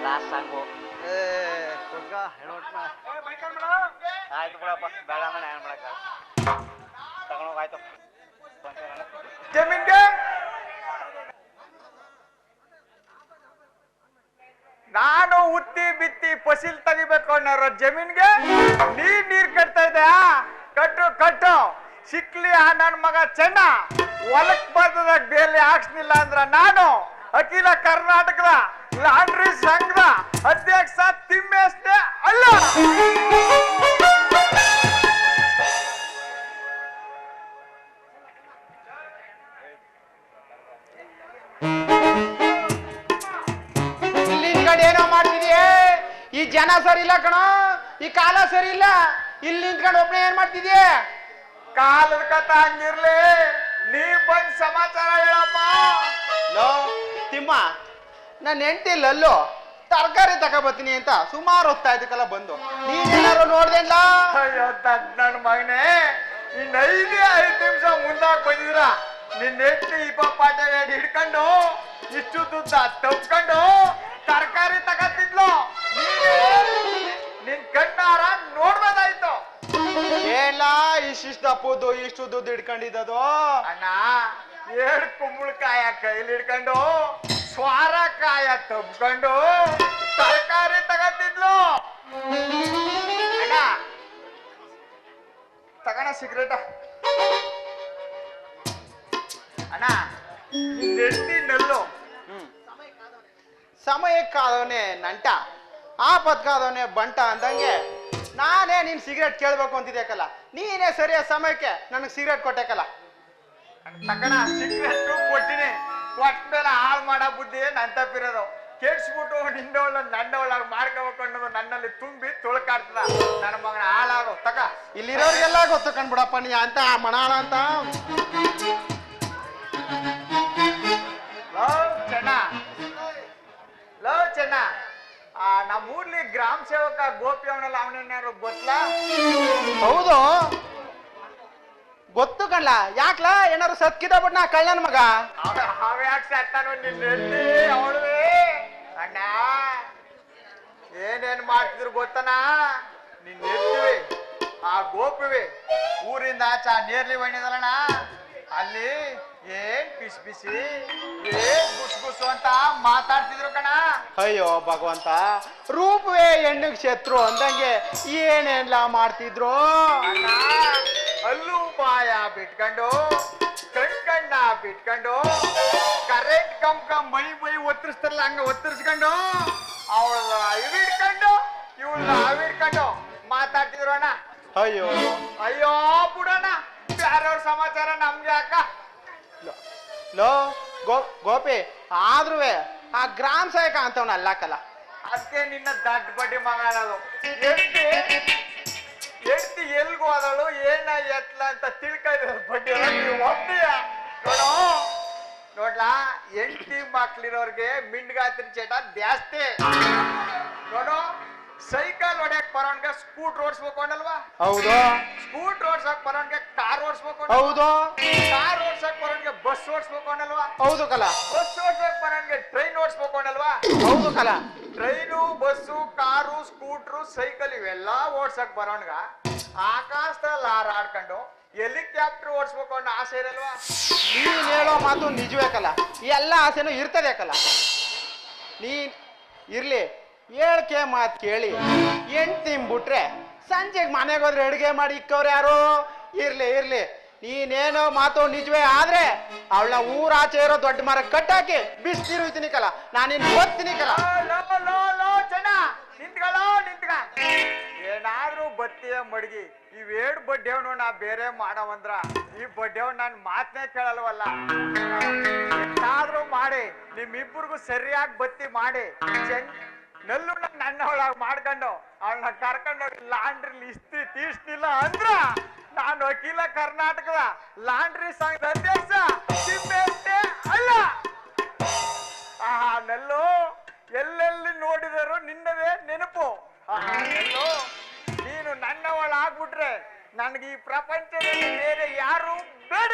Last song ಆಯ್ತು ಬಿಡಪ್ಪ ಬೇಡ ಅಂದ್ರೆ ಏನು ಮಾಡಕ್ಕ ತಗೊಂಡೋಗಾಯ್ತು ಜಮೀನ್ಗೆ ನಾನು ಉತ್ತಿ ಬಿತ್ತಿ ಫಸಿಲ್ ತೆಗಿಬೇಕು ಅನ್ನೋರು ಜಮೀನ್ಗೆ ನೀರ್ ಕಟ್ತಾ ಇದ್ದ ಕಟ್ಟು ಕಟ್ಟು ಸಿಕ್ಲಿ ನನ್ನ ಮಗ ಚೆನ್ನ ಹೊಲಕ್ ಬರ್ತದ ಬೇಲಿ ಹಾಕ್ಸ್ನಿಲ್ಲ ಅಂದ್ರ ನಾನು ಅಖಿಲ ಕರ್ನಾಟಕದ ಲಾಂಡ್ರಿ ಸಂಘದ ಅಧ್ಯಕ್ಷ ತಿಮ್ಮೇಸ್ನೆ ಅಲ್ಲ. ಏನೋ ಮಾಡ್ತಿದೀಯ? ಈ ಜನ ಸರಿ ಇಲ್ಲ ಕಣ, ಈ ಕಾಲ ಸರಿ ಇಲ್ಲ. ಇಲ್ಲಿ ನಿಂತ್ಕೊಂಡು ಒಬ್ಬನೇ ಏನ್ ಮಾಡ್ತಿದೀಯ? ಕಾಲದ ಕಥ ಹಂಗಿರ್ಲಿ, ನೀ ಬಂದ್ ಸಮಾಚಾರ ಹೇಳಪ್ಪ. ಲೋ ತಿಮ್ಮ, ನನ್ನ ಹೆಂಡತಿ ಲಲ್ಲು ತರಕಾರಿ ತಗೋಬತ್ತೀನಿ ಅಂತ ಸುಮಾರು ಹೊತ್ತಾ ಇದಕ್ಕಲ್ಲ ಬಂದು ನೀನೇನಾರು ನೋಡ್ದೇನ್ಲ? ಅಯ್ಯೋ ನನ್ನ ಮಗನೇ, ಇನ್ನು 5 ನಿಮಿಷ ಮುಂದಾಕ್ ಬಂದಿದ್ರ ನಿನ್ನ ಹೆಂಡತಿ ಪಾಠ ಹಿಡ್ಕೊಂಡು ಇಷ್ಟು ದುಡ್ಡ ತಪ್ಕೊಂಡು ತರಕಾರಿ ತಗತ್ತಿದ್ಲು. ನಿನ್ ಕಣ್ಣಾರ ನೋಡ್ಬೋದಾಯ್ತು. ಏನ ಇಷ್ಟಿಷ್ಟು ದಪ್ಪದ್ದು ಇಷ್ಟು ದುಡ್ಡು ಹಿಡ್ಕೊಂಡಿದ್ದು? ಅಣ್ಣ, 2 ಕುಂಬಳಕಾಯ ಕೈಲಿ ಹಿಡ್ಕೊಂಡು ಸ್ವಾರಕಾಯ ತಬ್ಕೊಂಡು ತರಕಾರಿ ತಗತ್ತಿದ್ಲು. ಅಣ್ಣ ತಗೋಣ ಸಿಗರೇಟ. ಅಣ್ಣ ನೆಟ್ಟಿ ನೆಲ್ಲು ಸಮಯಕ್ಕಾದವನೇ ನಂಟ, ಆಪತ್ಕಾದವನೇ ಬಂಟ ಅಂದಂಗೆ ನಾನೇ ನೀನ್ ಸಿಗರೇಟ್ ಕೇಳ್ಬೇಕು ಅಂತಿದ್ಯಾಕಲ್ಲ, ನೀನೇ ಸರಿಯಾದ ಸಮಯಕ್ಕೆ ನನಗೆ ಸಿಗರೇಟ್ ಕೊಟ್ಟೇಕಲ್ಲ. ತಗೋಣ ಸಿಗರೇಟ್ ಕೊಟ್ಟಿನಿ, ಕೊಟ್ಟ ಮೇಲೆ ಹಾಳು ಮಾಡೋ ಬುದ್ಧಿ ನನ್ ತಪ್ಪಿರೋದು. ಕೆಡ್ಸ್ಬಿಟ್ಟು ನಿಂದವಳ ನನ್ನವಳಾಗ ಮಾಡ್ಕೋಬೇಕು ಅನ್ನೋದು ನನ್ನಲ್ಲಿ ತುಂಬಿ ತುಳ್ಕಾಡ್ತದ. ನನ್ನ ಮಗನ ಹಾಳಾಗೋ ತಗ. ಇಲ್ಲಿರೋರಿಗೆಲ್ಲ ಗೊತ್ತು ಕಣ್ಬಿಡಪ್ಪ ನೀ ಅಂತ ಮಣಾಳ ಅಂತ. ಲವ್ ಚೆನ್ನ, ನಮ್ಮ ಊರ್ಲಿ ಗ್ರಾಮ ಸೇವಕ ಗೋಪಿ ಅವನಲ್ಲ, ಅವನೇನಾರು ಗೊತ್ತಲಾ? ಹೌದು ಗೊತ್ತು ಕಣ್ಲ. ಯಾಕ್ಲಾ ಏನಾರು ಸತ್ಕಿದ ಬಿಡ್ ನಾ ಕಳ್ಳನ ಮಗ? ಅವ್ಯಾಕ್ ಸತ್ತಾನು ನಿನ್ನೆಲ್ಲಿ ಅವಳುವೆ. ಅಣ್ಣ ಏನೇನ್ ಮಾಡ್ತಿದ್ರು ಗೊತ್ತನ? ನಿನ್ನೆಲ್ತಿವಿ ಆ ಗೋಪಿವಿ ಊರಿಂದ ಆಚ ನೇರ್ಲಿ ಬಣ್ಣಿದಲ್ಲಣ್ಣ, ಅಲ್ಲಿ ಏನ್ ಪಿಸಿ ಪಿಸಿ ಏನ್ ಗುಸು ಅಂತ ಮಾತಾಡ್ತಿದ್ರು ಕಣ. ಅಯ್ಯೋ ಭಗವಂತ, ರೂಪವೇ ಹೆಣ್ಣಿಗೆ ಶತ್ರು ಅಂದಂಗೆ ಏನೆಲ್ಲ ಮಾಡ್ತಿದ್ರು. ಅಣ್ಣ ಅಲ್ಲೂ ಬಾಯ ಬಿಟ್ಕೊಂಡು ಕಣ್ಕಣ್ಣ ಬಿಟ್ಕೊಂಡು ಕರೆಂಟ್ ಕಂಬ ಮೈ ಒತ್ತರಿಸ್ತಾರಲ್ಲ ಹಂಗ ಒತ್ತರಿಸ್ಕೊಂಡು ಅವಳ ಇವಿಡ್ಕೊಂಡು ಇವಳ ಅವಿಡ್ಕೊಂಡು ಮಾತಾಡ್ತಿದ್ರು ಅಣ್ಣ. ಅಯ್ಯೋ ಅಯ್ಯೋ ಬಿಡೋಣ, ಬೇರೆಯವ್ರ ಸಮಾಚಾರ ನಮ್ಗೆ ಯಾಕ? ಲೋ ಗೋಪಿ, ಆದ್ರೂ ಆ ಗ್ರಾಮ ಸಹಾಯಕ ಅಂತವನ ಅಲ್ಲಾಕಲ್ಲ. ಅದಕ್ಕೆ ನಿನ್ನ ದಡ್ಡ ಬಡ್ಡಿ ಮಗ ಅನ್ನೋದು. ಹೆಂಡತಿ ಎಲ್ಗೂ ಹೋದಳು ಏನ ಎತ್ಲ ಅಂತ ತಿಳ್ಕೊಂಡಿರೋ ಬಡ್ಡಿ ಒಬ್ಬಯ ನೋಡೋ. ನೋಡ್ಲಾ, ಹೆಂಡತಿ ಮಕ್ಳಿರೋರ್ಗೆ ಮಿಂಡ್ಗಾತಿನ ಚೇಟ ಜಾಸ್ತಿ ನೋಡು. ಸೈಕಲ್ ಹೊಡ್ಯಕ್ ಬರೋನ್ಗೆ ಸ್ಕೂಟರ್ ಓಡಿಸ್ಬೇಕು ಅನ್ನಲ್ವಾ? ಹೌದು. ಸ್ಕೂಟರ್ ಓಡ್ಸಕ್ ಬರೋನ್ಗೆ ಕಾರ್ ಓಡಿಸ್ಬೇಕು. ಹೌದು. ಕಾರ್ ಓಡ್ಸಕ್ ಬರೋನ್ಗೆ ಬಸ್ ಓಡಿಸ್ಬೇಕು ಅನ್ನಲ್ವಾ? ಹೌದು ಕಲ. ಬಸ್ ಓಡ್ಸಕ್ ಬರೋನ್ಗೆ ಟ್ರೈನ್ ಓಡಿಸ್ಬೇಕು ಅನ್ನಲ್ವಾ? ಹೌದು ಕಲ. Train, bus, car, scooter, cycle ಇವೆಲ್ಲ ಓಡ್ಸಕ್ ಬರೋನ್ಗ ಆಕಾಶದಲ್ಲಿ ಹಾರಾಡ್ಕೊಂಡು ಹೆಲಿಕಾಪ್ಟರ್ ಓಡಿಸ್ಬೇಕು ಅನ್ನೋ ಆಸೆ ಇರಲ್ವಾ? ನೀನ್ ಹೇಳೋ ಮಾತು ನಿಜವೇ ಕಲ, ಎಲ್ಲ ಆಸೆನೂ ಇರ್ತದೆ ಕಲ. ನೀನ್ ಇರ್ಲಿ ಹೇಳ್ಕೆ ಮಾತು ಕೇಳಿ ಬಿಟ್ರೆ ಸಂಜೆಗೆ ಮನೆಗೆ ಹೋದ್ರೆ ಅಡುಗೆ ಮಾಡಿ ಇಕ್ಕವ್ರು ಯಾರು? ಇರ್ಲಿ ನೀನೇನೋ ಮಾತು ನಿಜವೇ ಆದ್ರೆ ಅವಳ ಊರಾಚೆ ಇರೋ ದೊಡ್ಡ ಮರ ಕಟ್ಟಾಕಿ ಬಿಸ್ತಿರುತ್ತೀನಿ ಕಲ, ನಾನಿನ್ ಓದ್ತೀನಿ ಕಲ. ನಿಂತ್ಗ ಏನಾದ್ರೂ ಬತ್ತಿಯ ಮಡ್ಗಿ ಇವೇಡ್ ಬಡ್ಡೆವನು ನಾ ಬೇರೆ ಮಾಡವಂದ್ರ ಈ ಬಡ್ಡೆವ್ ನನ್ ಮಾತನೇ ಕೇಳಲ್ವಲ್ಲ. ಏನಾದ್ರೂ ಮಾಡಿ ನಿಮ್ಮಿಬ್ಬರಿಗೂ ಸರಿಯಾಗಿ ಬತ್ತಿ ಮಾಡಿ ನೆಲ್ಲು ನನ್ನ ಒಳಗೆ ಮಾಡ್ಕೊಂಡು ಅವಳನ್ನ ಕರ್ಕೊಂಡೋಗಿ ಲಾಂಡ್ರಿಲಿ ಇಸ್ತ್ರಿ ತೀರ್ಸ್ನಿಲ್ಲ ಅಂದ್ರ ನಾನು ಅಖಿಲ ಕರ್ನಾಟಕದ ಲಾಂಡ್ರಿ ಸಂಘದ ಅಧ್ಯಕ್ಷ ತಿಮ್ಮೇಸ್ನೆ ಅಲ್ಲ. ನೆಲ್ಲು ಎಲ್ಲೆಲ್ಲಿ ನೋಡಿದರೂ ನಿನ್ನವೇ ನೆನಪು. ನೆಲ್ಲು ನೀನು ನನ್ನವಳಾಗ್ಬಿಟ್ರೆ ನನಗೆ ಈ ಪ್ರಪಂಚದಲ್ಲಿ ಬೇರೆ ಯಾರು ಬೇಡ.